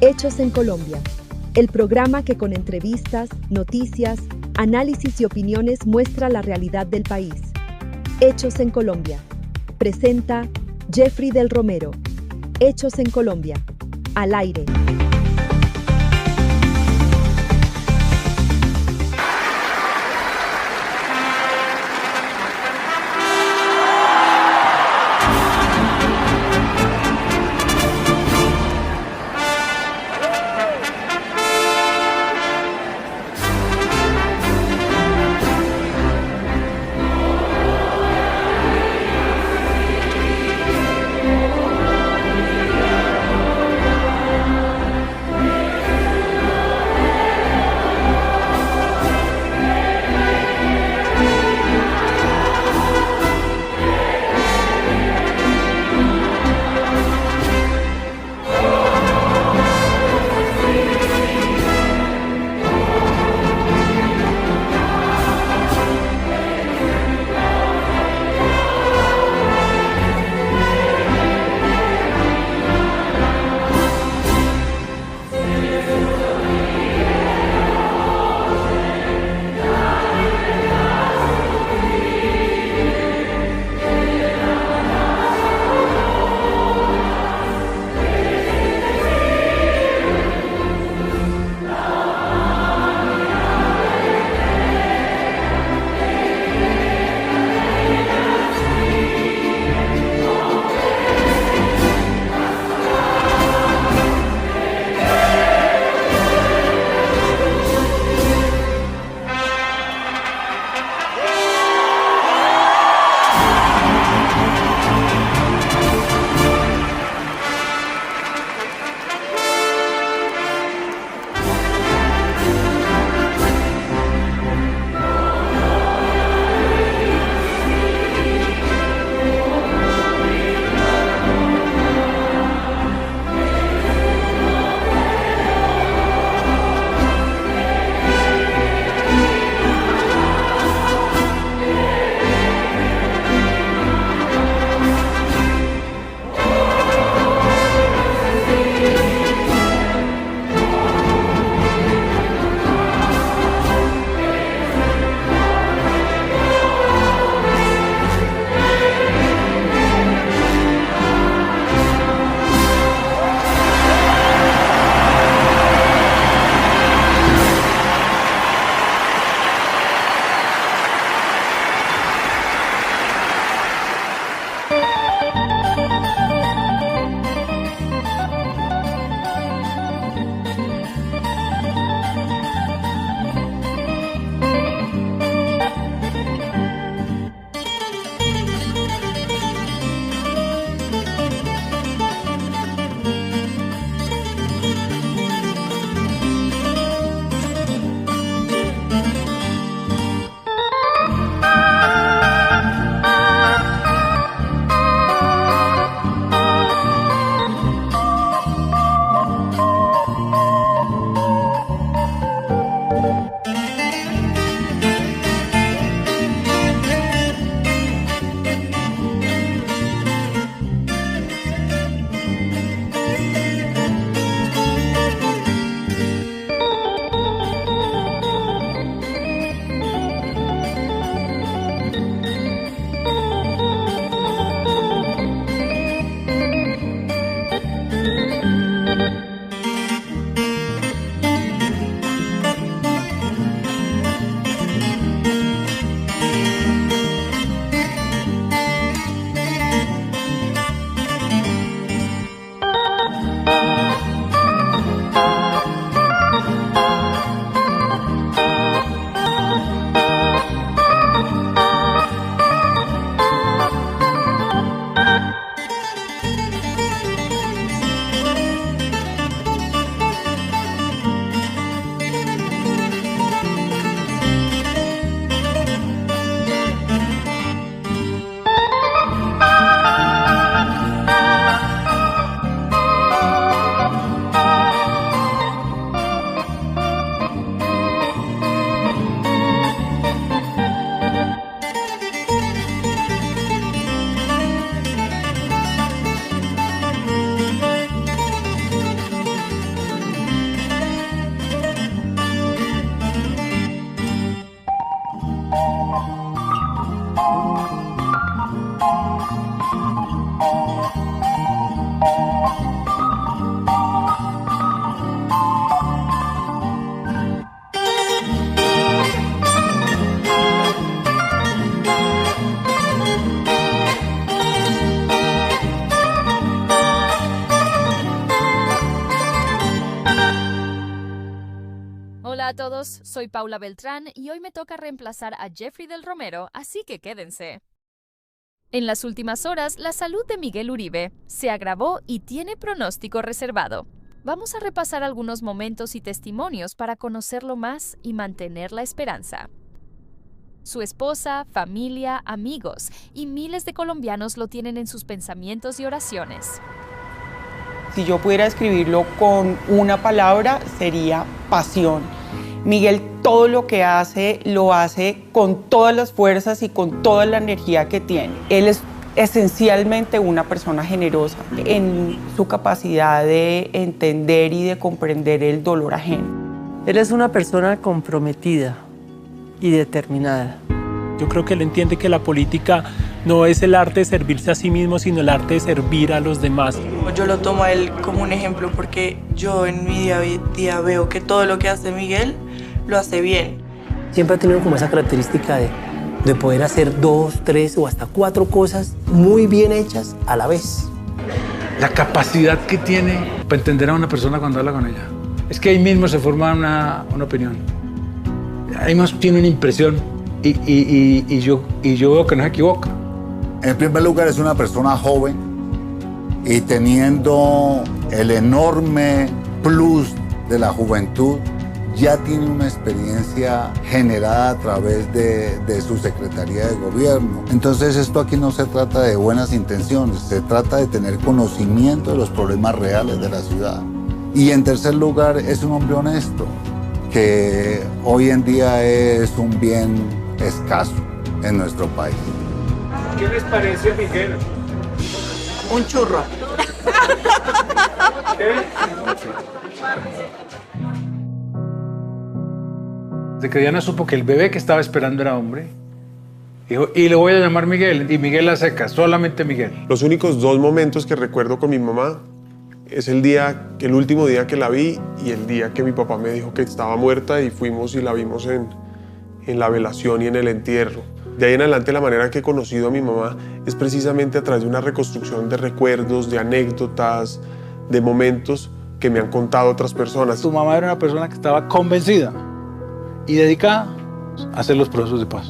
Hechos en Colombia, el programa que con entrevistas, noticias, análisis y opiniones muestra la realidad del país. Hechos en Colombia. Presenta Jeffrey del Romero. Hechos en Colombia. Al aire. amigos, soy Paula Beltrán y hoy me toca reemplazar a Jeffrey del Romero, así que quédense. En las últimas horas, la salud de Miguel Uribe se agravó y tiene pronóstico reservado. Vamos a repasar algunos momentos y testimonios para conocerlo más y mantener la esperanza. Su esposa, familia, amigos y miles de colombianos lo tienen en sus pensamientos y oraciones. Si yo pudiera escribirlo con una palabra, sería pasión. Miguel todo lo que hace, lo hace con todas las fuerzas y con toda la energía que tiene. Él es esencialmente una persona generosa en su capacidad de entender y de comprender el dolor ajeno. Él es una persona comprometida y determinada. Yo creo que él entiende que la política no es el arte de servirse a sí mismo, sino el arte de servir a los demás. Yo lo tomo a él como un ejemplo porque yo en mi día a día veo que todo lo que hace Miguel lo hace bien. Siempre ha tenido como esa característica de poder hacer 2, 3 o hasta 4 cosas muy bien hechas a la vez. La capacidad que tiene para entender a una persona cuando habla con ella. Es que ahí mismo se forma una opinión. Ahí mismo tiene una impresión y yo veo que no se equivoca. En primer lugar, es una persona joven y teniendo el enorme plus de la juventud, ya tiene una experiencia generada a través de su Secretaría de Gobierno. Entonces, esto aquí no se trata de buenas intenciones, se trata de tener conocimiento de los problemas reales de la ciudad. Y en tercer lugar, es un hombre honesto, que hoy en día es un bien escaso en nuestro país. ¿Qué les parece Miguel? Un churro. Desde que Diana supo que el bebé que estaba esperando era hombre, dijo, y le voy a llamar Miguel, y Miguel a secas, solamente Miguel. Los únicos 2 momentos que recuerdo con mi mamá es el último día que la vi y el día que mi papá me dijo que estaba muerta y fuimos y la vimos en la velación y en el entierro. De ahí en adelante la manera que he conocido a mi mamá es precisamente a través de una reconstrucción de recuerdos, de anécdotas, de momentos que me han contado otras personas. Tu mamá era una persona que estaba convencida y dedicada a hacer los procesos de paz.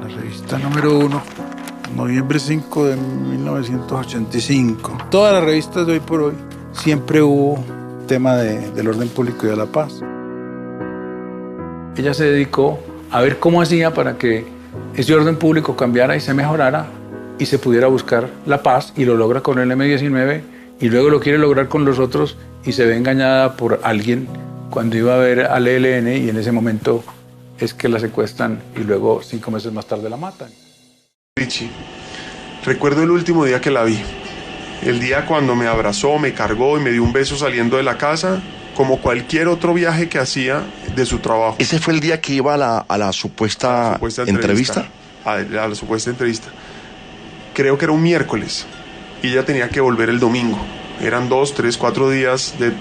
La revista número 1, noviembre 5 de 1985. Todas las revistas de hoy por hoy siempre hubo tema del orden público y de la paz. Ella se dedicó a ver cómo hacía para que ese orden público cambiara y se mejorara y se pudiera buscar la paz, y lo logra con el M-19 y luego lo quiere lograr con los otros y se ve engañada por alguien cuando iba a ver al ELN, y en ese momento es que la secuestran y luego 5 meses más tarde la matan. Richie, recuerdo el último día que la vi. El día cuando me abrazó, me cargó y me dio un beso saliendo de la casa, como cualquier otro viaje que hacía de su trabajo. ¿Ese fue el día que iba a la supuesta entrevista? A la supuesta entrevista. Creo que era un miércoles y ella tenía que volver el domingo. Eran 2, 3, 4 días de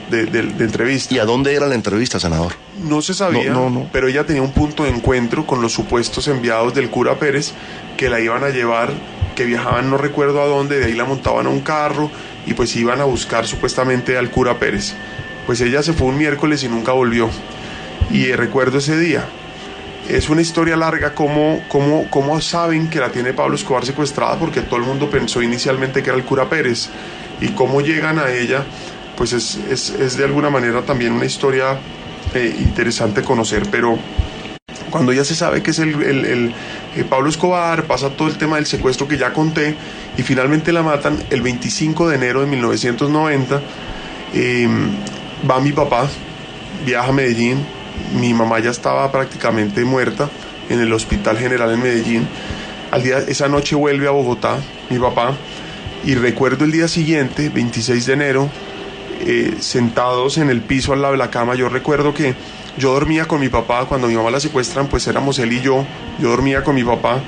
entrevista. ¿Y a dónde era la entrevista, senador? No se sabía, pero ella tenía un punto de encuentro con los supuestos enviados del cura Pérez que la iban a llevar, que viajaban no recuerdo a dónde, de ahí la montaban a un carro y pues iban a buscar supuestamente al cura Pérez. Pues ella se fue un miércoles y nunca volvió. Y recuerdo ese día. Es una historia larga cómo saben que la tiene Pablo Escobar secuestrada, porque todo el mundo pensó inicialmente que era el cura Pérez. Y cómo llegan a ella, pues es de alguna manera también una historia interesante conocer. Pero cuando ya se sabe que es el Pablo Escobar, pasa todo el tema del secuestro que ya conté, y finalmente la matan el 25 de enero de 1990. Va mi papá, viaja a Medellín. Mi mamá ya estaba prácticamente muerta en el Hospital General en Medellín. Esa noche vuelve a Bogotá mi papá, y recuerdo el día siguiente, 26 de enero, sentados en el piso al lado de la cama. Yo recuerdo que yo dormía con mi papá. Cuando mi mamá la secuestran, pues éramos él y yo dormía con mi papá,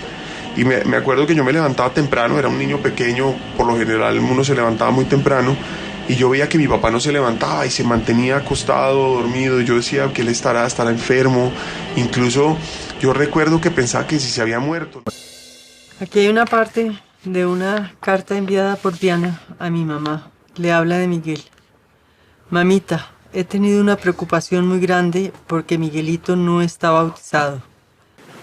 y me acuerdo que yo me levantaba temprano. Era un niño pequeño, por lo general uno se levantaba muy temprano, y yo veía que mi papá no se levantaba y se mantenía acostado, dormido, y yo decía que él estará enfermo. Incluso yo recuerdo que pensaba que si se había muerto. Aquí hay una parte de una carta enviada por Diana a mi mamá. Le habla de Miguel. Mamita, He tenido una preocupación muy grande porque Miguelito no está bautizado.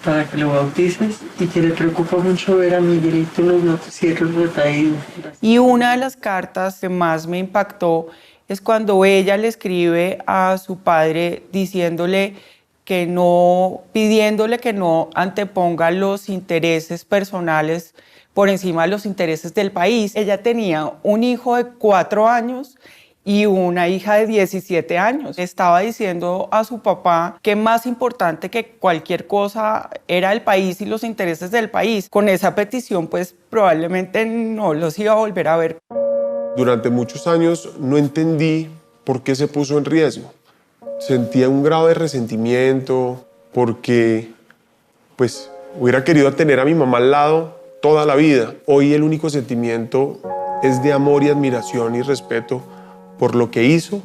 Para que lo bautices, y que le preocupa mucho ver a Miguelito en los noticieros retraído. Y una de las cartas que más me impactó es cuando ella le escribe a su padre diciéndole que no, pidiéndole que no anteponga los intereses personales por encima de los intereses del país. Ella tenía un hijo de 4 años y una hija de 17 años. Estaba diciendo a su papá que más importante que cualquier cosa era el país y los intereses del país. Con esa petición, pues probablemente no los iba a volver a ver. Durante muchos años no entendí por qué se puso en riesgo. Sentía un grado de resentimiento porque pues hubiera querido tener a mi mamá al lado toda la vida. Hoy el único sentimiento es de amor y admiración y respeto por lo que hizo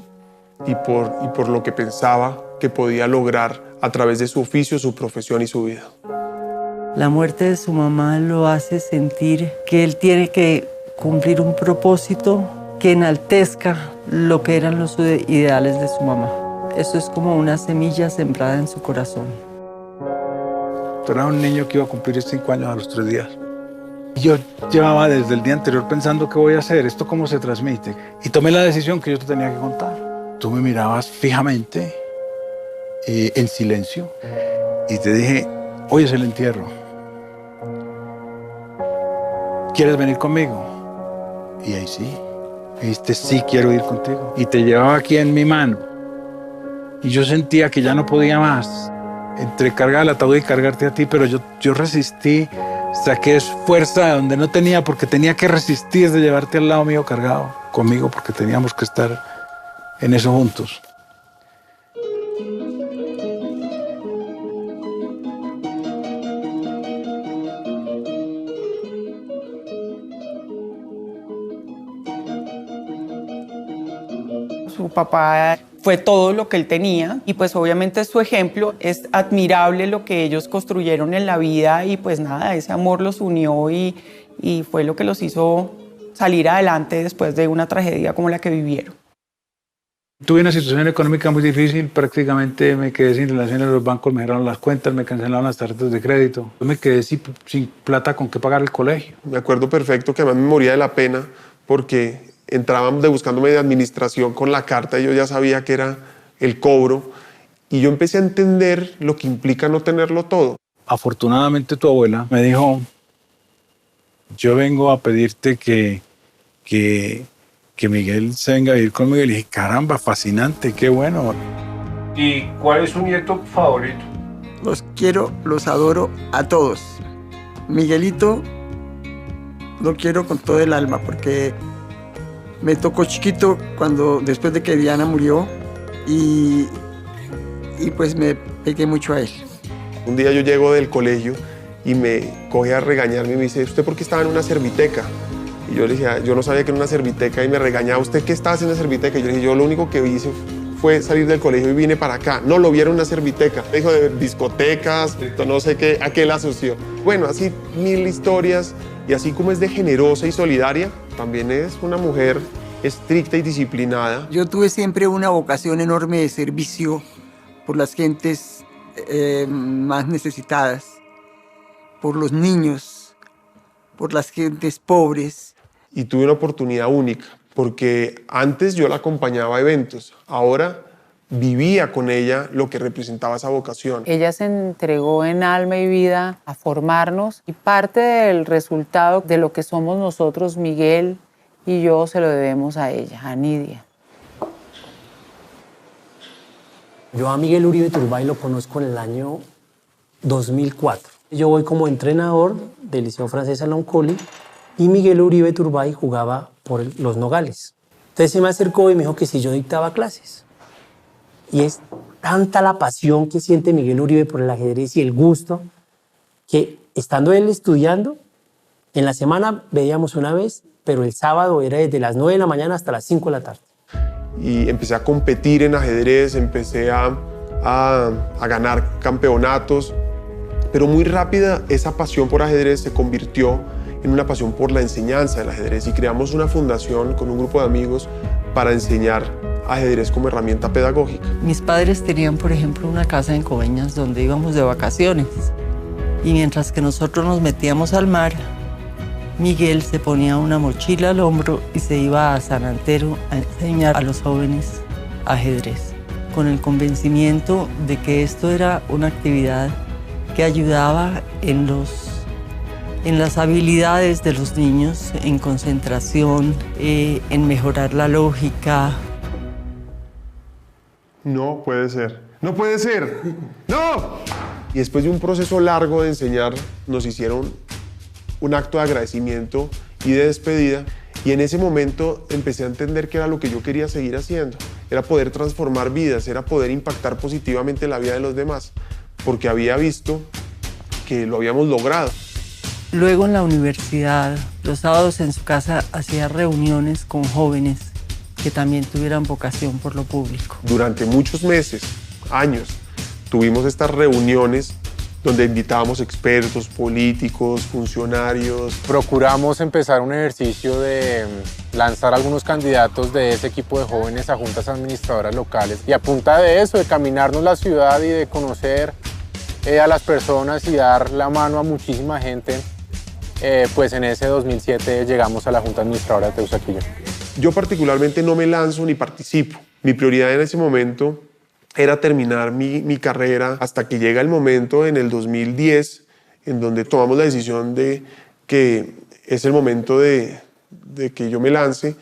y por lo que pensaba que podía lograr a través de su oficio, su profesión y su vida. La muerte de su mamá lo hace sentir que él tiene que cumplir un propósito que enaltezca lo que eran los ideales de su mamá. Eso es como una semilla sembrada en su corazón. Era un niño que iba a cumplir 5 años a los 3 días. Yo llevaba desde el día anterior pensando qué voy a hacer, esto cómo se transmite. Y tomé la decisión que yo te tenía que contar. Tú me mirabas fijamente, en silencio, y te dije, hoy es el entierro. ¿Quieres venir conmigo? Y ahí sí. Me dijiste, sí, quiero ir contigo. Y te llevaba aquí en mi mano. Y yo sentía que ya no podía más. Entre cargar el ataúd y cargarte a ti, pero yo resistí. Saqué fuerza de donde no tenía porque tenía que resistir de llevarte al lado mío cargado conmigo porque teníamos que estar en eso juntos. Su papá fue todo lo que él tenía y pues obviamente su ejemplo es admirable lo que ellos construyeron en la vida y pues nada, ese amor los unió y fue lo que los hizo salir adelante después de una tragedia como la que vivieron. Tuve una situación económica muy difícil, prácticamente me quedé sin relaciones, los bancos me cerraron las cuentas, me cancelaron las tarjetas de crédito. Yo me quedé sin plata con qué pagar el colegio. Me acuerdo perfecto que además me moría de la pena porque entraban buscándome de administración con la carta y yo ya sabía que era el cobro y yo empecé a entender lo que implica no tenerlo todo. Afortunadamente tu abuela me dijo, yo vengo a pedirte que Miguel se venga a vivir conmigo. Y le dije, caramba, fascinante, qué bueno. ¿Y cuál es su nieto favorito? Los quiero, los adoro a todos. Miguelito lo quiero con todo el alma porque me tocó chiquito después de que Diana murió y pues me pegué mucho a él. Un día yo llego del colegio y me coge a regañarme y me dice, ¿usted por qué estaba en una serviteca? Y yo le dije, yo no sabía que era una serviteca y me regañaba, ¿usted qué estaba haciendo en la serviteca? Y yo le dije, yo lo único que hice fue salir del colegio y vine para acá. No, lo vieron en una serviteca. Me dijo de discotecas, no sé qué, a qué la asoció. Bueno, así 1000 historias y así como es de generosa y solidaria, también es una mujer estricta y disciplinada. Yo tuve siempre una vocación enorme de servicio por las gentes más necesitadas, por los niños, por las gentes pobres. Y tuve una oportunidad única, porque antes yo la acompañaba a eventos, ahora vivía con ella lo que representaba esa vocación. Ella se entregó en alma y vida a formarnos y parte del resultado de lo que somos nosotros, Miguel y yo, se lo debemos a ella, a Nidia. Yo a Miguel Uribe Turbay lo conozco en el año 2004. Yo voy como entrenador del Liceo Francés Salón Coli y Miguel Uribe Turbay jugaba por los Nogales. Entonces se me acercó y me dijo que si yo dictaba clases. Y es tanta la pasión que siente Miguel Uribe por el ajedrez y el gusto que estando él estudiando, en la semana veíamos una vez, pero el sábado era desde las 9 de la mañana hasta las 5 de la tarde. Y empecé a competir en ajedrez, empecé a ganar campeonatos, pero muy rápida esa pasión por ajedrez se convirtió en una pasión por la enseñanza del ajedrez y creamos una fundación con un grupo de amigos para enseñar ajedrez como herramienta pedagógica. Mis padres tenían, por ejemplo, una casa en Coveñas donde íbamos de vacaciones. Y mientras que nosotros nos metíamos al mar, Miguel se ponía una mochila al hombro y se iba a San Antero a enseñar a los jóvenes ajedrez, con el convencimiento de que esto era una actividad que ayudaba en las habilidades de los niños, en concentración, en mejorar la lógica. No puede ser. ¡No puede ser! ¡No! Y después de un proceso largo de enseñar, nos hicieron un acto de agradecimiento y de despedida. Y en ese momento empecé a entender que era lo que yo quería seguir haciendo. Era poder transformar vidas, era poder impactar positivamente la vida de los demás. Porque había visto que lo habíamos logrado. Luego en la universidad, los sábados en su casa hacía reuniones con jóvenes que también tuvieran vocación por lo público. Durante muchos meses, años, tuvimos estas reuniones donde invitábamos expertos, políticos, funcionarios. Procuramos empezar un ejercicio de lanzar algunos candidatos de ese equipo de jóvenes a juntas administradoras locales. Y a punta de eso, de caminarnos la ciudad y de conocer a las personas y dar la mano a muchísima gente, pues en ese 2007 llegamos a la Junta Administradora de Teusaquillo. Yo particularmente no me lanzo ni participo. Mi prioridad en ese momento era terminar mi carrera hasta que llega el momento en el 2010 en donde tomamos la decisión de que es el momento de que yo me lance.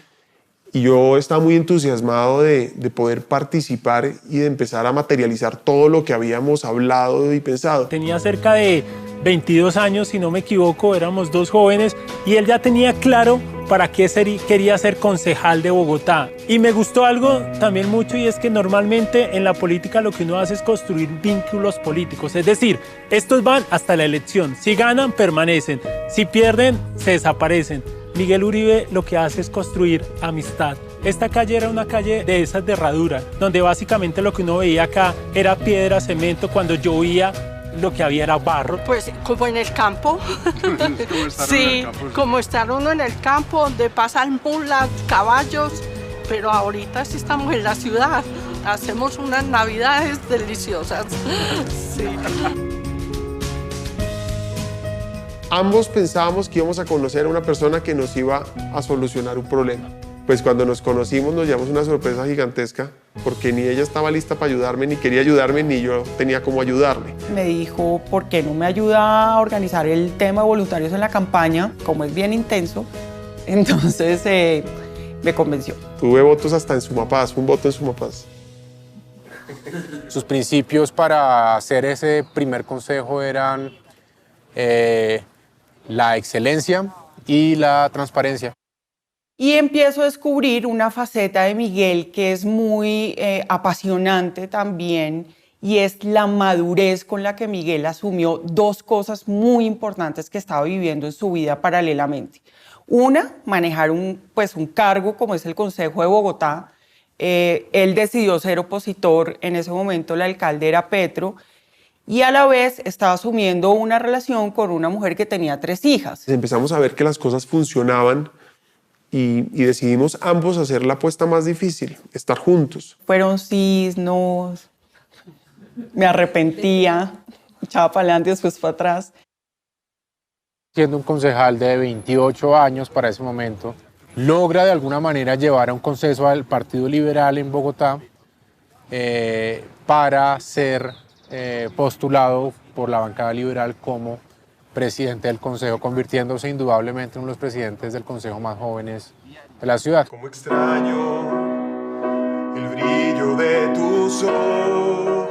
Y yo estaba muy entusiasmado de poder participar y de empezar a materializar todo lo que habíamos hablado y pensado. Tenía cerca de 22 años, si no me equivoco, éramos dos jóvenes, y él ya tenía claro para qué quería ser concejal de Bogotá. Y me gustó algo también mucho, y es que normalmente en la política lo que uno hace es construir vínculos políticos. Es decir, estos van hasta la elección. Si ganan, permanecen. Si pierden, se desaparecen. Miguel Uribe lo que hace es construir amistad. Esta calle era una calle de esas de herradura, donde básicamente lo que uno veía acá era piedra, cemento. Cuando llovía, lo que había era barro. Pues como en el campo. Sí, como estar uno en el campo, donde pasan mulas, caballos, pero ahorita sí estamos en la ciudad. Hacemos unas navidades deliciosas. Sí. Ambos pensábamos que íbamos a conocer a una persona que nos iba a solucionar un problema. Pues cuando nos conocimos nos llevamos una sorpresa gigantesca, porque ni ella estaba lista para ayudarme, ni quería ayudarme, ni yo tenía cómo ayudarme. Me dijo, ¿por qué no me ayuda a organizar el tema de voluntarios en la campaña? Como es bien intenso, entonces me convenció. Tuve votos hasta en Sumapaz, un voto en Sumapaz. Sus principios para hacer ese primer consejo eran la excelencia y la transparencia. Y empiezo a descubrir una faceta de Miguel que es muy apasionante también, y es la madurez con la que Miguel asumió dos cosas muy importantes que estaba viviendo en su vida paralelamente. Una, manejar un cargo como es el Consejo de Bogotá. Él decidió ser opositor, en ese momento el alcalde era Petro, y a la vez estaba asumiendo una relación con una mujer que tenía 3 hijas. Empezamos a ver que las cosas funcionaban y decidimos ambos hacer la apuesta más difícil, estar juntos. Fueron cisnos, me arrepentía, echaba para adelante y después para atrás. Siendo un concejal de 28 años para ese momento, logra de alguna manera llevar a un consenso al Partido Liberal en Bogotá para ser postulado por la bancada liberal como presidente del Consejo, convirtiéndose indudablemente en uno de los presidentes del Consejo más jóvenes de la ciudad. Como extraño el brillo de tus ojos.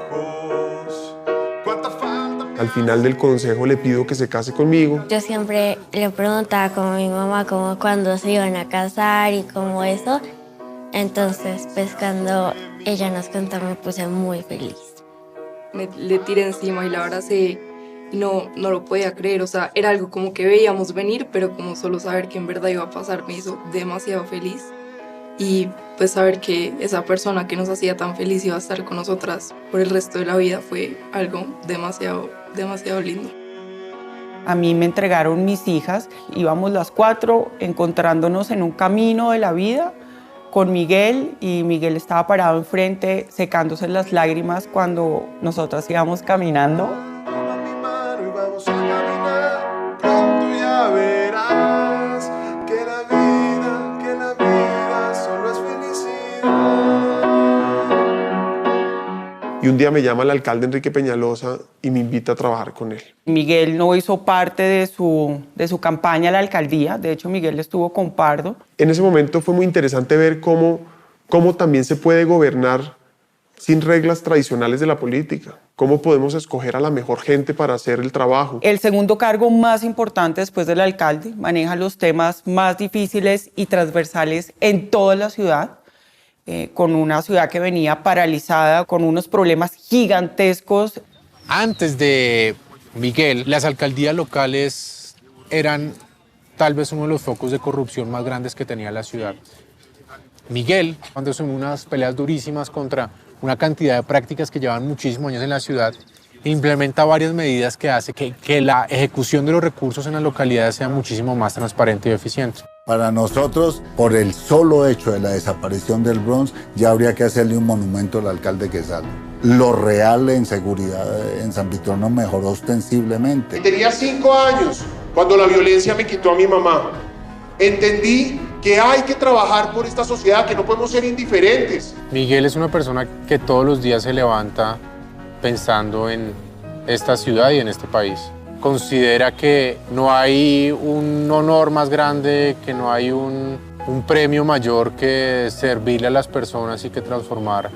Al final del consejo le pido que se case conmigo. Yo siempre le preguntaba como a mi mamá como cuándo se iban a casar y como eso. Entonces, pues cuando ella nos contó me puse muy feliz. Le tiré encima y la abracé y no lo podía creer. O sea, era algo como que veíamos venir, pero como solo saber que en verdad iba a pasar me hizo demasiado feliz. Y pues saber que esa persona que nos hacía tan feliz iba a estar con nosotras por el resto de la vida fue algo demasiado lindo. A mí me entregaron mis hijas, íbamos las 4 encontrándonos en un camino de la vida con Miguel y Miguel estaba parado enfrente secándose las lágrimas cuando nosotras íbamos caminando. Y un día me llama el alcalde Enrique Peñalosa y me invita a trabajar con él. Miguel no hizo parte de su campaña a la alcaldía, de hecho Miguel estuvo con Pardo. En ese momento fue muy interesante ver cómo también se puede gobernar sin reglas tradicionales de la política, cómo podemos escoger a la mejor gente para hacer el trabajo. El segundo cargo más importante después del alcalde maneja los temas más difíciles y transversales en toda la ciudad. Con una ciudad que venía paralizada, con unos problemas gigantescos. Antes de Miguel, las alcaldías locales eran tal vez uno de los focos de corrupción más grandes que tenía la ciudad. Miguel, cuando son unas peleas durísimas contra una cantidad de prácticas que llevan muchísimos años en la ciudad, implementa varias medidas que hace que la ejecución de los recursos en las localidades sea muchísimo más transparente y eficiente. Para nosotros, por el solo hecho de la desaparición del Bronx, ya habría que hacerle un monumento al alcalde Quesada. Lo real en seguridad en San Vitorino mejoró ostensiblemente. Tenía 5 años cuando la violencia me quitó a mi mamá. Entendí que hay que trabajar por esta sociedad, que no podemos ser indiferentes. Miguel es una persona que todos los días se levanta pensando en esta ciudad y en este país. Considera que no hay un honor más grande, que no hay un premio mayor que servirle a las personas y que transformar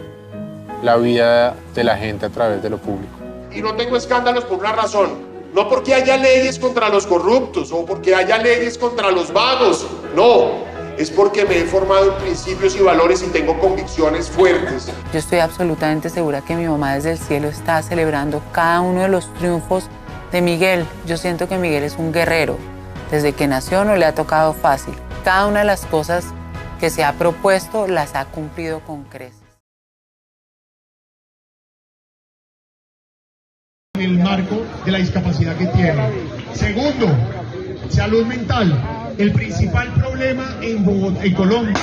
la vida de la gente a través de lo público. Y no tengo escándalos por una razón, no porque haya leyes contra los corruptos o porque haya leyes contra los vagos, no, es porque me he formado en principios y valores y tengo convicciones fuertes. Yo estoy absolutamente segura que mi mamá desde el cielo está celebrando cada uno de los triunfos de Miguel. Yo siento que Miguel es un guerrero. Desde que nació no le ha tocado fácil. Cada una de las cosas que se ha propuesto las ha cumplido con creces. En el marco de la discapacidad que tiene. Segundo, salud mental. El principal problema en Bogotá, en Colombia.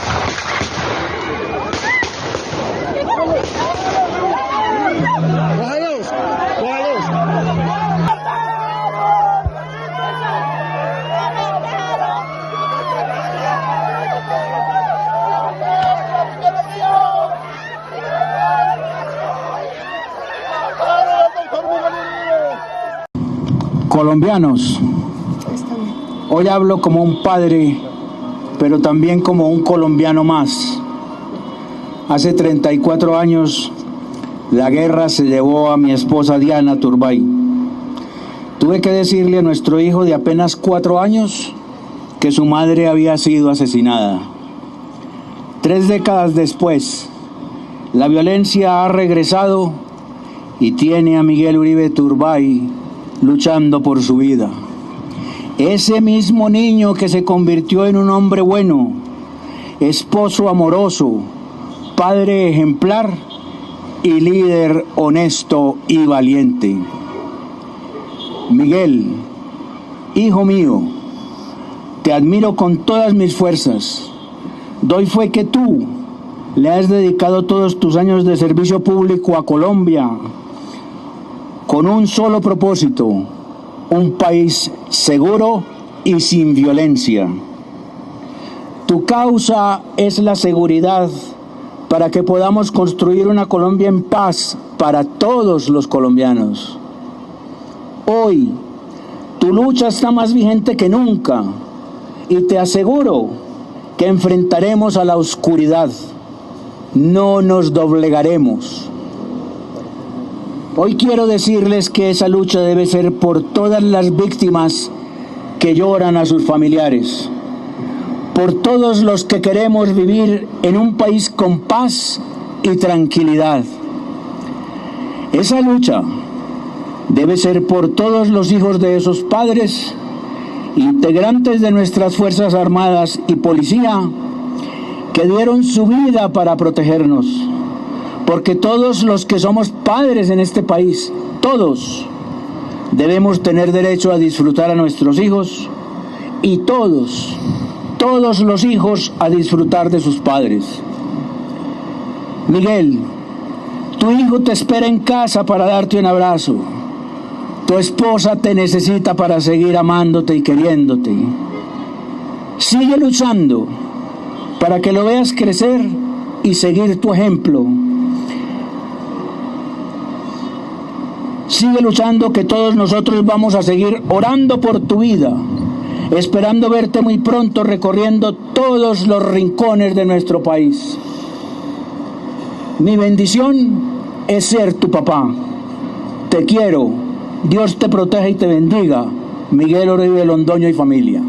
Colombianos, hoy hablo como un padre, pero también como un colombiano más. Hace 34 años, la guerra se llevó a mi esposa Diana Turbay. Tuve que decirle a nuestro hijo de apenas 4 años que su madre había sido asesinada. 3 décadas después, la violencia ha regresado y tiene a Miguel Uribe Turbay luchando por su vida. Ese mismo niño que se convirtió en un hombre bueno, esposo amoroso, padre ejemplar y líder honesto y valiente. Miguel, hijo mío, te admiro con todas mis fuerzas. Doy fe que tú le has dedicado todos tus años de servicio público a Colombia con un solo propósito: un país seguro y sin violencia. Tu causa es la seguridad para que podamos construir una Colombia en paz para todos los colombianos. Hoy, tu lucha está más vigente que nunca y te aseguro que enfrentaremos a la oscuridad. No nos doblegaremos. Hoy quiero decirles que esa lucha debe ser por todas las víctimas que lloran a sus familiares, por todos los que queremos vivir en un país con paz y tranquilidad. Esa lucha debe ser por todos los hijos de esos padres, integrantes de nuestras Fuerzas Armadas y Policía, que dieron su vida para protegernos. Porque todos los que somos padres en este país, todos, debemos tener derecho a disfrutar a nuestros hijos y todos todos los hijos a disfrutar de sus padres. Miguel, tu hijo te espera en casa para darte un abrazo. Tu esposa te necesita para seguir amándote y queriéndote. Sigue luchando para que lo veas crecer y seguir tu ejemplo. Sigue luchando, que todos nosotros vamos a seguir orando por tu vida, esperando verte muy pronto recorriendo todos los rincones de nuestro país. Mi bendición es ser tu papá. Te quiero. Dios te proteja y te bendiga. Miguel Uribe Londoño y familia.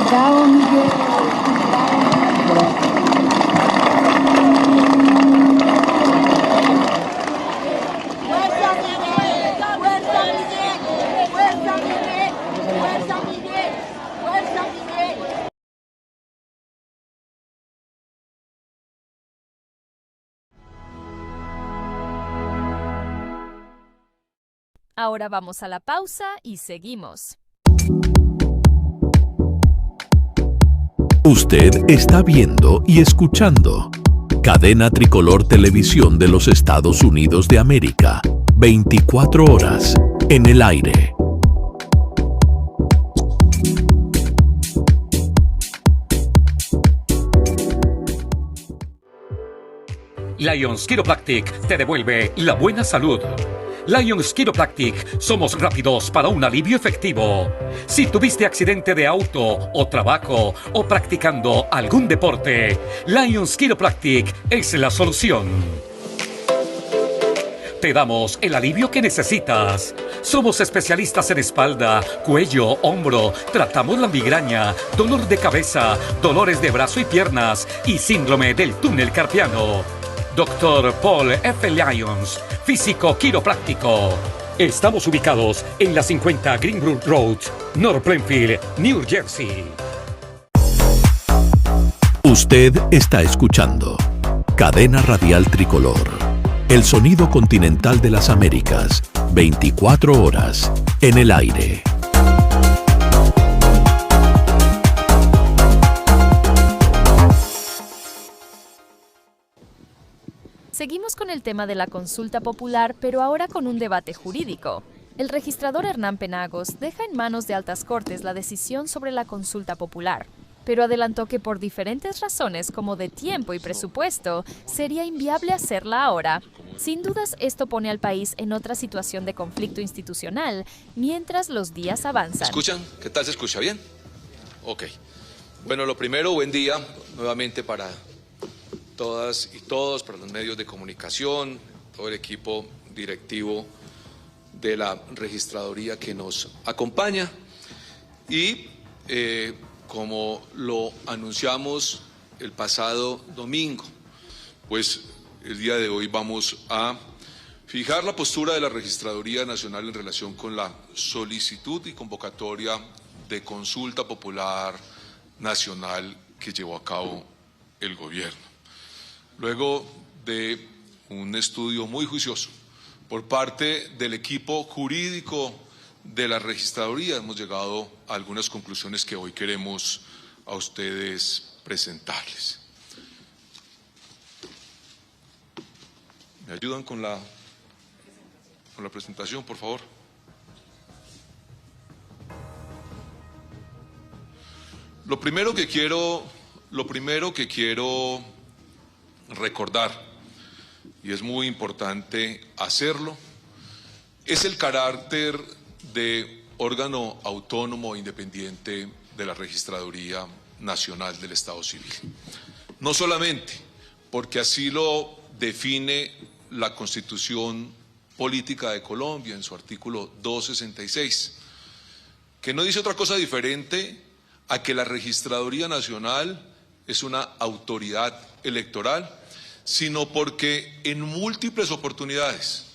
Bravo, Miguel. Ahora vamos a la pausa y seguimos. Usted está viendo y escuchando Cadena Tricolor Televisión de los Estados Unidos de América. 24 horas en el aire. Lions Chiropractic te devuelve la buena salud. Lions Chiropractic, somos rápidos para un alivio efectivo. Si tuviste accidente de auto o trabajo o practicando algún deporte, Lions Chiropractic es la solución. Te damos el alivio que necesitas. Somos especialistas en espalda, cuello, hombro. Tratamos la migraña, dolor de cabeza, dolores de brazo y piernas y síndrome del túnel carpiano. Dr. Paul F. Lyons, físico quiropráctico. Estamos ubicados en la 50 Greenbrook Road, North Plainfield, New Jersey. Usted está escuchando Cadena Radial Tricolor, el sonido continental de las Américas, 24 horas en el aire. Seguimos con el tema de la consulta popular, pero ahora con un debate jurídico. El registrador Hernán Penagos deja en manos de altas cortes la decisión sobre la consulta popular, pero adelantó que por diferentes razones como de tiempo y presupuesto, sería inviable hacerla ahora. Sin dudas, esto pone al país en otra situación de conflicto institucional, mientras los días avanzan. ¿Escuchan? ¿Qué tal se escucha? ¿Bien? Ok. Bueno, lo primero, buen día nuevamente para todas y todos, para los medios de comunicación, todo el equipo directivo de la registraduría que nos acompaña. Y como lo anunciamos el pasado domingo, pues el día de hoy vamos a fijar la postura de la Registraduría Nacional en relación con la solicitud y convocatoria de consulta popular nacional que llevó a cabo el gobierno. Luego de un estudio muy juicioso por parte del equipo jurídico de la registraduría, hemos llegado a algunas conclusiones que hoy queremos a ustedes presentarles. ¿Me ayudan con la presentación, por favor? Lo primero que quiero recordar, y es muy importante hacerlo, es el carácter de órgano autónomo e independiente de la Registraduría Nacional del Estado Civil. No solamente porque así lo define la Constitución Política de Colombia en su artículo 266, que no dice otra cosa diferente a que la Registraduría Nacional es una autoridad electoral, sino porque en múltiples oportunidades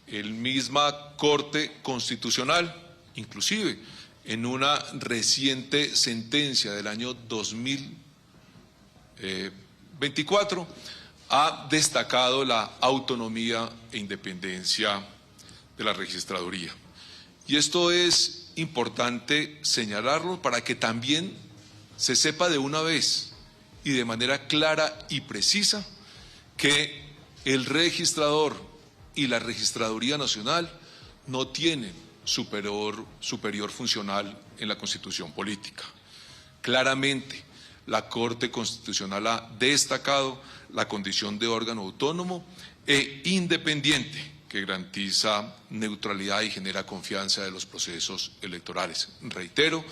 el misma Corte Constitucional, inclusive en una reciente sentencia del año 2024, ha destacado la autonomía e independencia de la registraduría. Y esto es importante señalarlo para que también se sepa de una vez y de manera clara y precisa que el registrador y la Registraduría Nacional no tienen superior funcional en la Constitución política. Claramente, la Corte Constitucional ha destacado la condición de órgano autónomo e independiente que garantiza neutralidad y genera confianza de los procesos electorales. Reitero,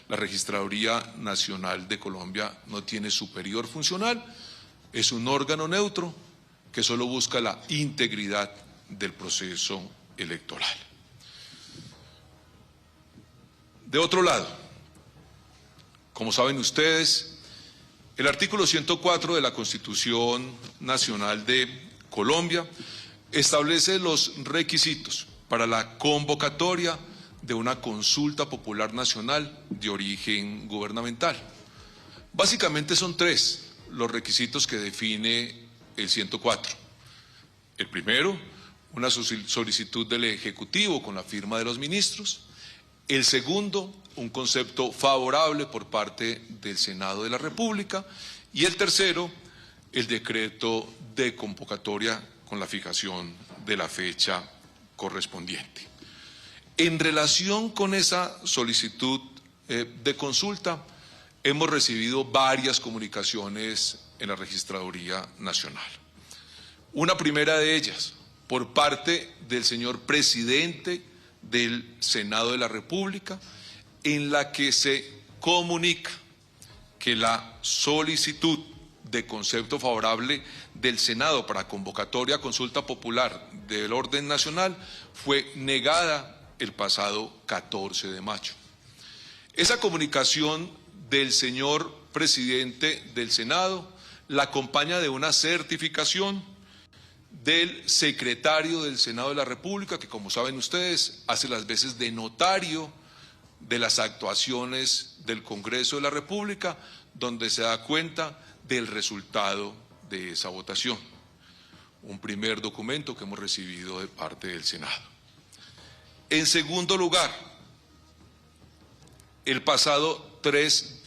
la Registraduría Nacional de Colombia no tiene superior funcional, es un órgano neutro que solo busca la integridad del proceso electoral. De otro lado, como saben ustedes, el artículo 104 de la Constitución Nacional de Colombia establece los requisitos para la convocatoria de una consulta popular nacional de origen gubernamental. Básicamente son tres los requisitos que define el 104. El primero, una solicitud del Ejecutivo con la firma de los ministros. El segundo, un concepto favorable por parte del Senado de la República. Y el tercero, el decreto de convocatoria con la fijación de la fecha correspondiente. En relación con esa solicitud de consulta, hemos recibido varias comunicaciones en la Registraduría Nacional. Una primera de ellas, por parte del señor presidente del Senado de la República, en la que se comunica que la solicitud de concepto favorable del Senado para convocatoria a consulta popular del orden nacional fue negada el pasado 14 de mayo. Esa comunicación del señor presidente del Senado la acompaña de una certificación del secretario del Senado de la República, que como saben ustedes, hace las veces de notario de las actuaciones del Congreso de la República, donde se da cuenta del resultado de esa votación. Un primer documento que hemos recibido de parte del Senado. En segundo lugar, el pasado 13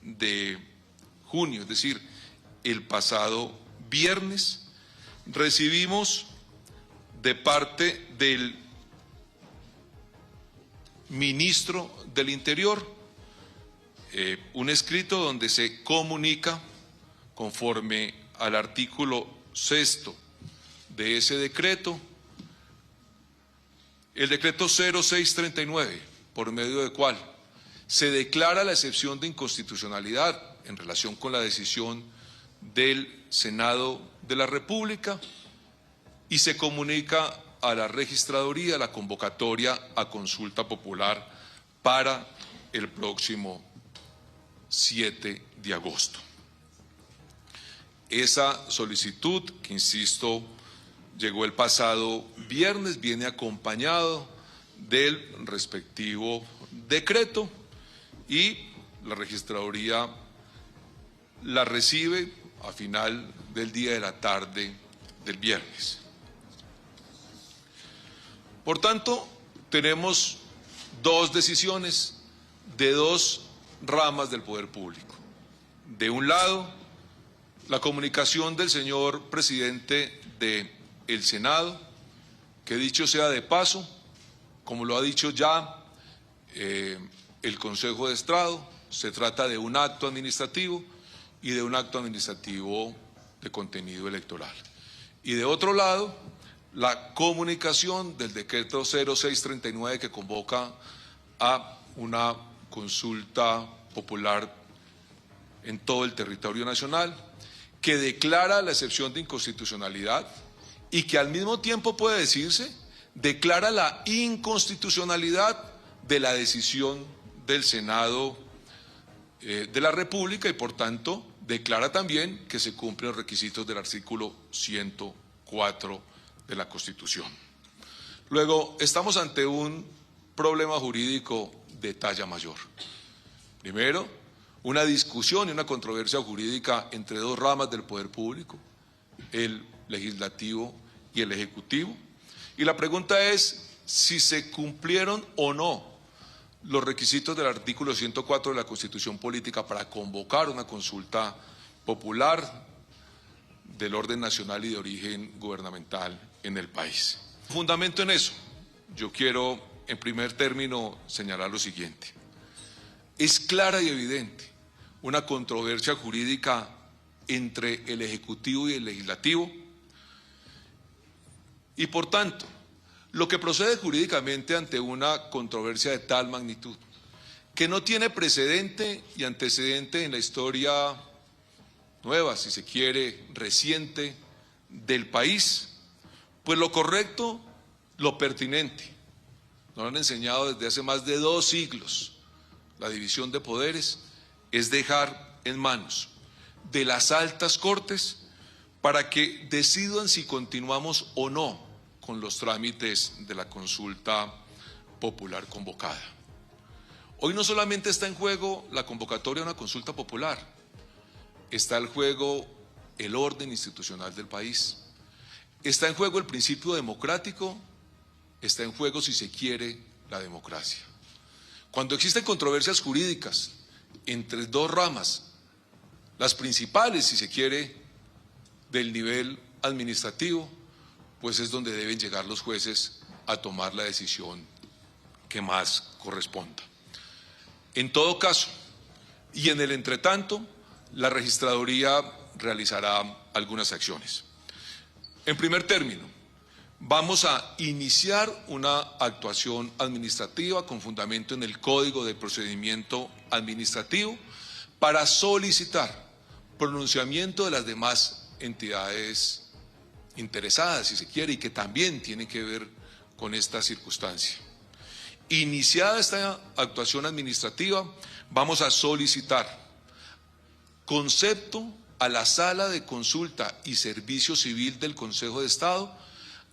de junio, es decir, el pasado viernes, recibimos de parte del ministro del Interior un escrito donde se comunica, conforme al artículo 6 de ese decreto, el decreto 0639, por medio del cual se declara la excepción de inconstitucionalidad en relación con la decisión del Senado de la República y se comunica a la Registraduría la convocatoria a consulta popular para el próximo 7 de agosto. Esa solicitud, que insisto, llegó el pasado viernes, viene acompañado del respectivo decreto y la Registraduría la recibe a final del día de la tarde del viernes. Por tanto, tenemos dos decisiones de dos ramas del poder público. De un lado, la comunicación del señor presidente del Senado, que dicho sea de paso, como lo ha dicho ya el Consejo de Estado, se trata de un acto administrativo y de un acto administrativo de contenido electoral. Y de otro lado, la comunicación del decreto 0639 que convoca a una consulta popular en todo el territorio nacional, que declara la excepción de inconstitucionalidad y que al mismo tiempo puede decirse, declara la inconstitucionalidad de la decisión del Senado de la República y por tanto declara también que se cumplen los requisitos del artículo 104 de la Constitución. Luego, estamos ante un problema jurídico de talla mayor. Primero, una discusión y una controversia jurídica entre dos ramas del poder público, el legislativo y el ejecutivo, Y la pregunta es si se cumplieron o no los requisitos del artículo 104 de la Constitución Política para convocar una consulta popular del orden nacional y de origen gubernamental en el país. Fundamento en eso, yo quiero en primer término señalar lo siguiente. Es clara y evidente una controversia jurídica entre el Ejecutivo y el Legislativo y por tanto, lo que procede jurídicamente ante una controversia de tal magnitud, que no tiene precedente y antecedente en la historia nueva, si se quiere, reciente del país, pues lo correcto, lo pertinente, nos han enseñado desde hace más de 2 siglos, la división de poderes, es dejar en manos de las altas cortes para que decidan si continuamos o no con los trámites de la consulta popular convocada. Hoy no solamente está en juego la convocatoria a una consulta popular, está en juego el orden institucional del país, está en juego el principio democrático, está en juego, si se quiere, la democracia. Cuando existen controversias jurídicas entre 2 ramas, las principales, si se quiere, del nivel administrativo, pues es donde deben llegar los jueces a tomar la decisión que más corresponda. En todo caso, y en el entretanto, la registraduría realizará algunas acciones. En primer término, vamos a iniciar una actuación administrativa con fundamento en el Código de Procedimiento Administrativo para solicitar pronunciamiento de las demás entidades interesadas, si se quiere, y que también tienen que ver con esta circunstancia. Iniciada esta actuación administrativa, vamos a solicitar concepto a la Sala de Consulta y Servicio Civil del Consejo de Estado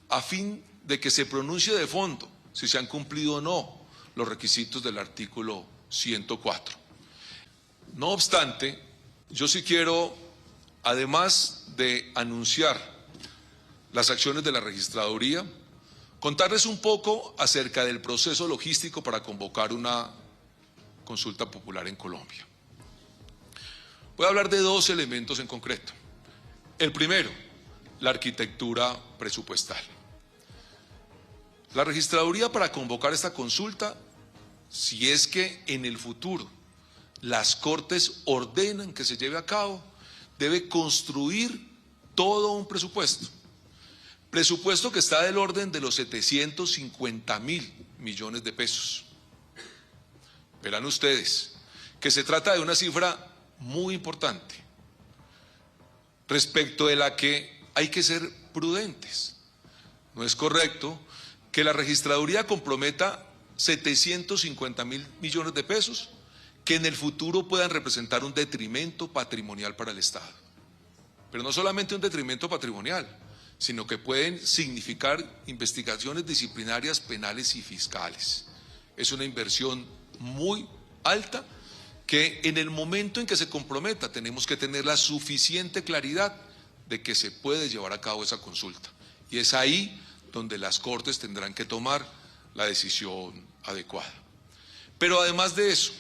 a fin de que se pronuncie de fondo si se han cumplido o no los requisitos del artículo 104. No obstante, yo sí quiero, además de anunciar las acciones de la registraduría, contarles un poco acerca del proceso logístico para convocar una consulta popular en Colombia. Voy a hablar de 2 elementos en concreto. El primero, la arquitectura presupuestal. La registraduría, para convocar esta consulta, si es que en el futuro las Cortes ordenan que se lleve a cabo, debe construir todo un presupuesto. Presupuesto que está del orden de los 750.000 millones de pesos. Verán ustedes que se trata de una cifra muy importante, respecto de la que hay que ser prudentes. No es correcto que la registraduría comprometa 750.000 millones de pesos que en el futuro puedan representar un detrimento patrimonial para el Estado. Pero no solamente un detrimento patrimonial, sino que pueden significar investigaciones disciplinarias, penales y fiscales. Es una inversión muy alta que en el momento en que se comprometa tenemos que tener la suficiente claridad de que se puede llevar a cabo esa consulta. Y es ahí donde las Cortes tendrán que tomar la decisión adecuada. Pero además de eso,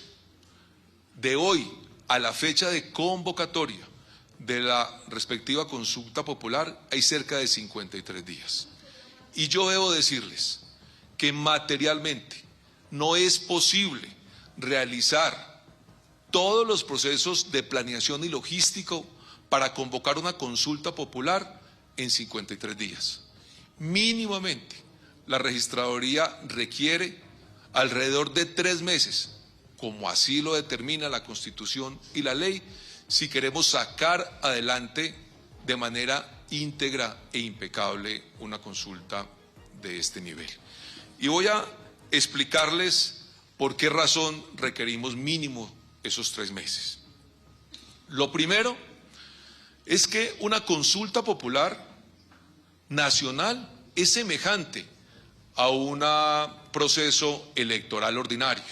de hoy a la fecha de convocatoria de la respectiva consulta popular hay cerca de 53 días. Y yo debo decirles que materialmente no es posible realizar todos los procesos de planeación y logístico para convocar una consulta popular en 53 días. Mínimamente, la registraduría requiere alrededor de 3 meses, como así lo determina la Constitución y la ley, si queremos sacar adelante de manera íntegra e impecable una consulta de este nivel. Y voy a explicarles por qué razón requerimos mínimo esos 3 meses. Lo primero es que una consulta popular nacional es semejante a un proceso electoral ordinario.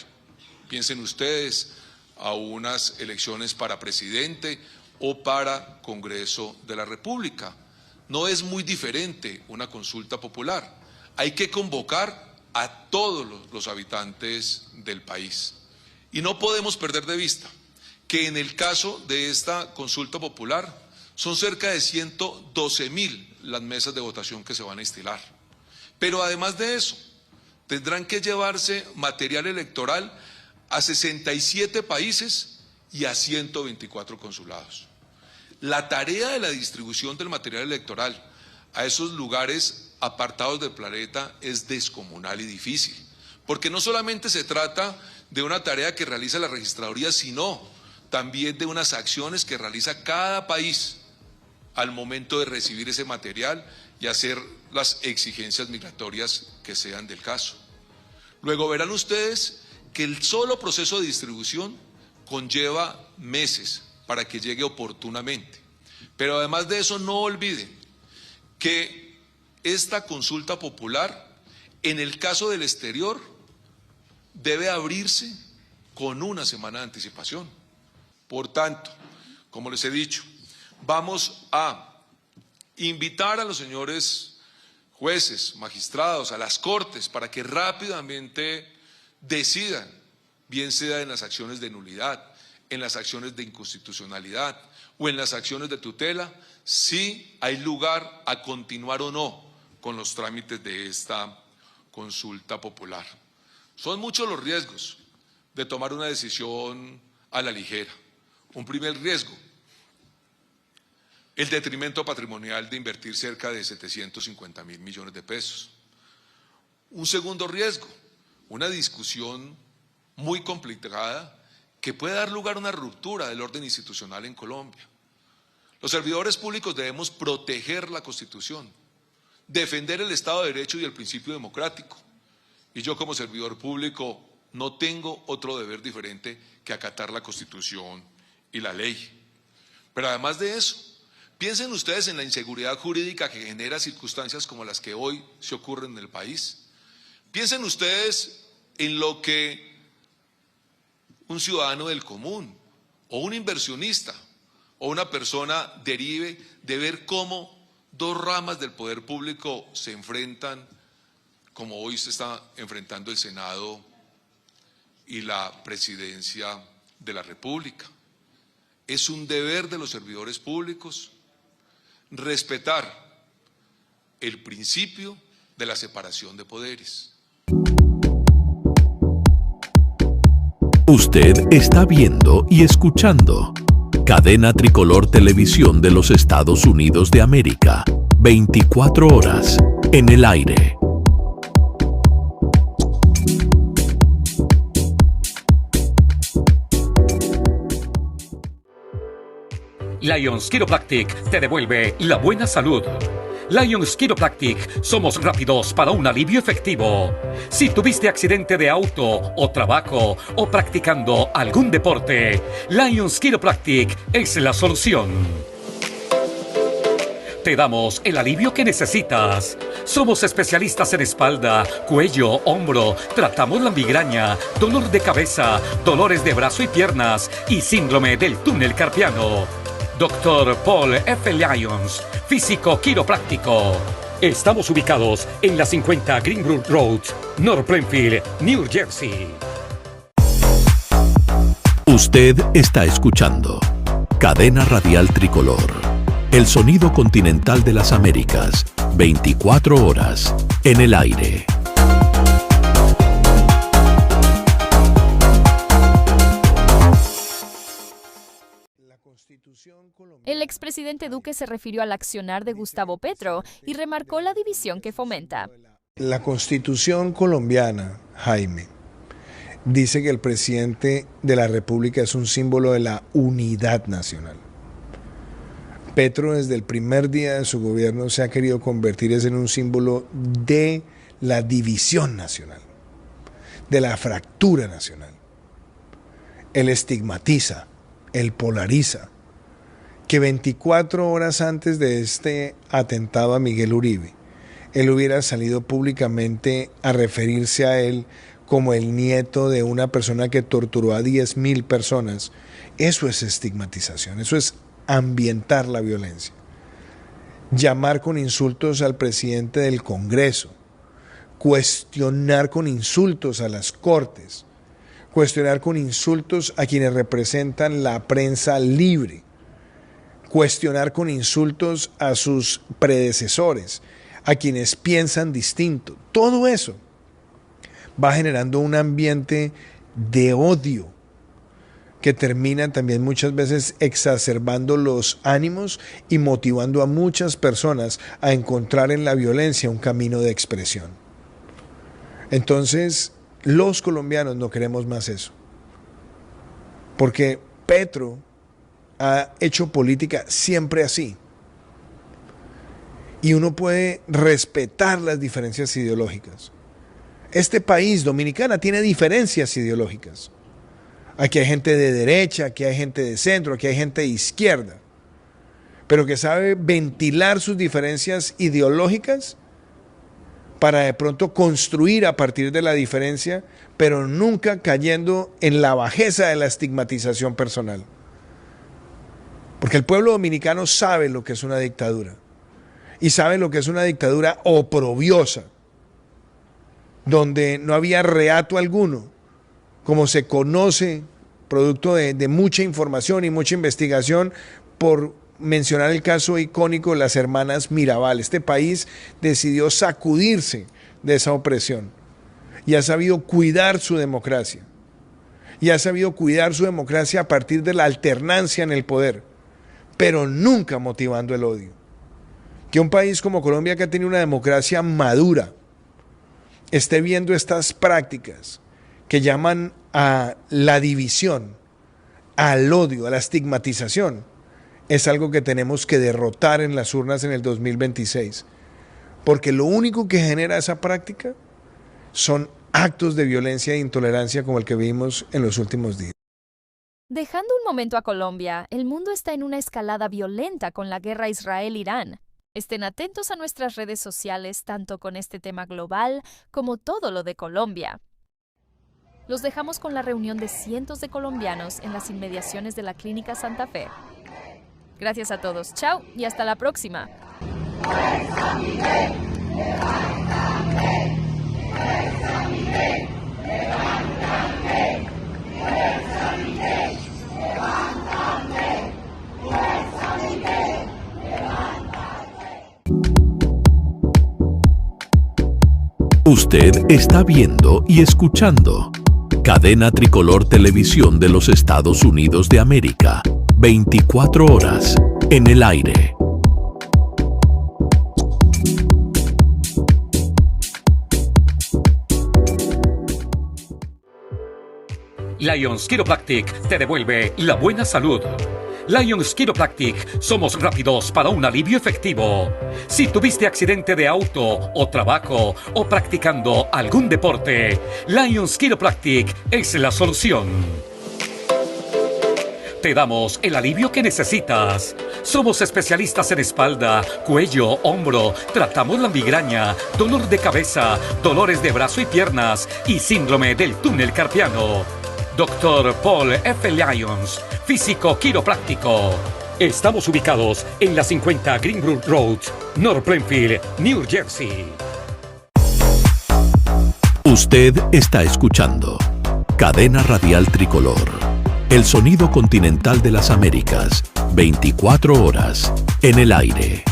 Piensen ustedes a unas elecciones para presidente o para Congreso de la República. No es muy diferente una consulta popular. hay que convocar a todos los habitantes del país. Y no podemos perder de vista que en el caso de esta consulta popular son cerca de 112.000 las mesas de votación que se van a instalar. Pero además de eso, tendrán que llevarse material electoral a 67 países y a 124 consulados. La tarea de la distribución del material electoral a esos lugares apartados del planeta es descomunal y difícil, porque no solamente se trata de una tarea que realiza la registraduría, sino también de unas acciones que realiza cada país al momento de recibir ese material y hacer las exigencias migratorias que sean del caso. Luego verán ustedes que el solo proceso de distribución conlleva meses para que llegue oportunamente. Pero además de eso, no olviden que esta consulta popular, en el caso del exterior, debe abrirse con una semana de anticipación. Por tanto, como les he dicho, vamos a invitar a los señores jueces, magistrados, a las cortes, para que rápidamente decidan, bien sea en las acciones de nulidad, en las acciones de inconstitucionalidad o en las acciones de tutela, si hay lugar a continuar o no con los trámites de esta consulta popular. Son muchos los riesgos de tomar una decisión a la ligera. Un primer riesgo, el detrimento patrimonial de invertir cerca de 750.000 millones de pesos. Un segundo riesgo, una discusión muy complicada que puede dar lugar a una ruptura del orden institucional en Colombia. Los servidores públicos debemos proteger la Constitución, defender el Estado de Derecho y el principio democrático. Y yo como servidor público no tengo otro deber diferente que acatar la Constitución y la ley. Pero además de eso, piensen ustedes en la inseguridad jurídica que genera circunstancias como las que hoy se ocurren en el país. Piensen ustedes en lo que un ciudadano del común o un inversionista o una persona derive de ver cómo dos ramas del poder público se enfrentan, como hoy se está enfrentando el Senado y la Presidencia de la República. Es un deber de los servidores públicos respetar el principio de la separación de poderes. Usted está viendo y escuchando Cadena Tricolor Televisión de los Estados Unidos de América. 24 horas en el aire. Lions Chiropractic te devuelve la buena salud. Lions Chiropractic, somos rápidos para un alivio efectivo. Si tuviste accidente de auto o trabajo o practicando algún deporte, Lions Chiropractic es la solución. Te damos el alivio que necesitas. Somos especialistas en espalda, cuello, hombro. Tratamos la migraña, dolor de cabeza, dolores de brazo y piernas y síndrome del túnel carpiano. Dr. Paul F. Lyons, físico quiropráctico. Estamos ubicados en la 50 Greenbrook Road, North Plainfield, New Jersey. Usted está escuchando Cadena Radial Tricolor, el sonido continental de las Américas, 24 horas en el aire. El expresidente Duque se refirió al accionar de Gustavo Petro y remarcó la división que fomenta. La Constitución colombiana, Jaime, dice que el presidente de la República es un símbolo de la unidad nacional. Petro desde el primer día de su gobierno se ha querido convertir en un símbolo de la división nacional, de la fractura nacional. Él estigmatiza, él polariza. Que 24 horas antes de este atentado a Miguel Uribe, él hubiera salido públicamente a referirse a él como el nieto de una persona que torturó a 10.000 personas, eso es estigmatización, eso es ambientar la violencia. Llamar con insultos al presidente del Congreso, cuestionar con insultos a las cortes, cuestionar con insultos a quienes representan la prensa libre, cuestionar con insultos a sus predecesores, a quienes piensan distinto. Todo eso va generando un ambiente de odio que termina también muchas veces exacerbando los ánimos y motivando a muchas personas a encontrar en la violencia un camino de expresión. Entonces, los colombianos no queremos más eso, porque Petro ha hecho política siempre así. Y uno puede respetar las diferencias ideológicas. Este país, Dominicana, tiene diferencias ideológicas. Aquí hay gente de derecha, aquí hay gente de centro, aquí hay gente de izquierda, pero que sabe ventilar sus diferencias ideológicas para de pronto construir a partir de la diferencia, pero nunca cayendo en la bajeza de la estigmatización personal. Porque el pueblo dominicano sabe lo que es una dictadura, y sabe lo que es una dictadura oprobiosa, donde no había reato alguno, como se conoce, producto de mucha información y mucha investigación, por mencionar el caso icónico de las hermanas Mirabal. Este país decidió sacudirse de esa opresión y ha sabido cuidar su democracia. Y ha sabido cuidar su democracia a partir de la alternancia en el poder, pero nunca motivando el odio. Que un país como Colombia, que ha tenido una democracia madura, esté viendo estas prácticas que llaman a la división, al odio, a la estigmatización, es algo que tenemos que derrotar en las urnas en el 2026. Porque lo único que genera esa práctica son actos de violencia e intolerancia como el que vimos en los últimos días. Dejando un momento a Colombia, el mundo está en una escalada violenta con la guerra Israel-Irán. Estén atentos a nuestras redes sociales, tanto con este tema global como todo lo de Colombia. Los dejamos con la reunión de cientos de colombianos en las inmediaciones de la Clínica Santa Fe. Gracias a todos, chao y hasta la próxima. Usted está viendo y escuchando Cadena Tricolor Televisión de los Estados Unidos de América. 24 horas en el aire. Lions Chiropractic te devuelve la buena salud. Lions Chiropractic, somos rápidos para un alivio efectivo. Si tuviste accidente de auto o trabajo o practicando algún deporte, Lions Chiropractic es la solución. Te damos el alivio que necesitas. Somos especialistas en espalda, cuello, hombro. Tratamos la migraña, dolor de cabeza, dolores de brazo y piernas y síndrome del túnel carpiano. Dr. Paul F. Lyons, físico quiropráctico. Estamos ubicados en la 50 Greenbrook Road, North Plainfield, New Jersey. Usted está escuchando Cadena Radial Tricolor, el sonido continental de las Américas, 24 horas en el aire.